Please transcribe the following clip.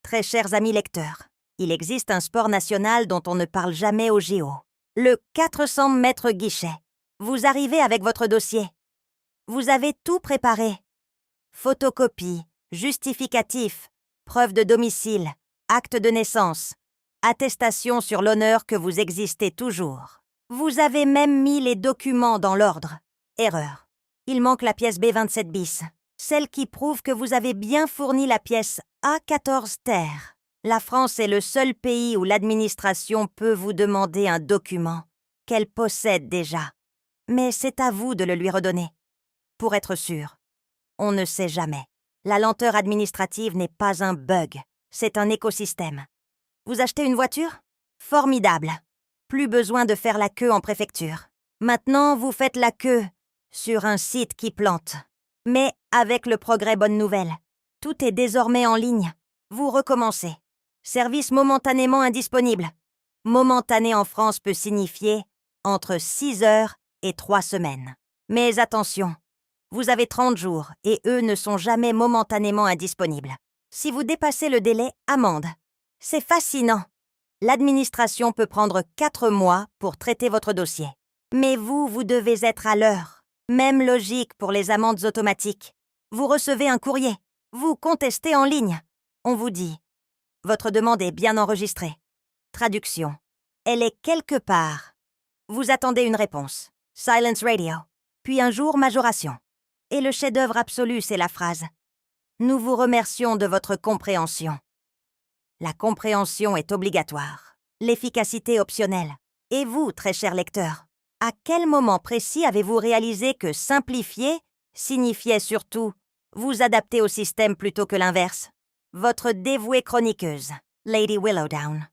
Très chers amis lecteurs, il existe un sport national dont on ne parle jamais au JO. Le 400 mètres guichet. Vous arrivez avec votre dossier. Vous avez tout préparé. Photocopie, justificatif, preuve de domicile, acte de naissance, attestation sur l'honneur que vous existez toujours. Vous avez même mis les documents dans l'ordre. Erreur. Il manque la pièce B27 bis, celle qui prouve que vous avez bien fourni la pièce A14 ter. La France est le seul pays où l'administration peut vous demander un document qu'elle possède déjà. Mais c'est à vous de le lui redonner. Pour être sûr, on ne sait jamais. La lenteur administrative n'est pas un bug, c'est un écosystème. Vous achetez une voiture? Formidable. Plus besoin de faire la queue en préfecture. Maintenant, vous faites la queue sur un site qui plante. Mais avec le progrès, bonne nouvelle. Tout est désormais en ligne. Vous recommencez. Service momentanément indisponible. Momentané en France peut signifier entre 6 heures et 3 semaines. Mais attention, vous avez 30 jours et eux ne sont jamais momentanément indisponibles. Si vous dépassez le délai, amende. C'est fascinant. L'administration peut prendre 4 mois pour traiter votre dossier. Mais vous devez être à l'heure. Même logique pour les amendes automatiques. Vous recevez un courrier. Vous contestez en ligne. On vous dit « Votre demande est bien enregistrée. » Traduction. Elle est quelque part. Vous attendez une réponse. Silence radio. Puis un jour, majoration. Et le chef-d'œuvre absolu, c'est la phrase « Nous vous remercions de votre compréhension. » La compréhension est obligatoire. L'efficacité optionnelle. Et vous, très cher lecteur, à quel moment précis avez-vous réalisé que simplifier signifiait surtout vous adapter au système plutôt que l'inverse? Votre dévouée chroniqueuse, Lady Willowdown.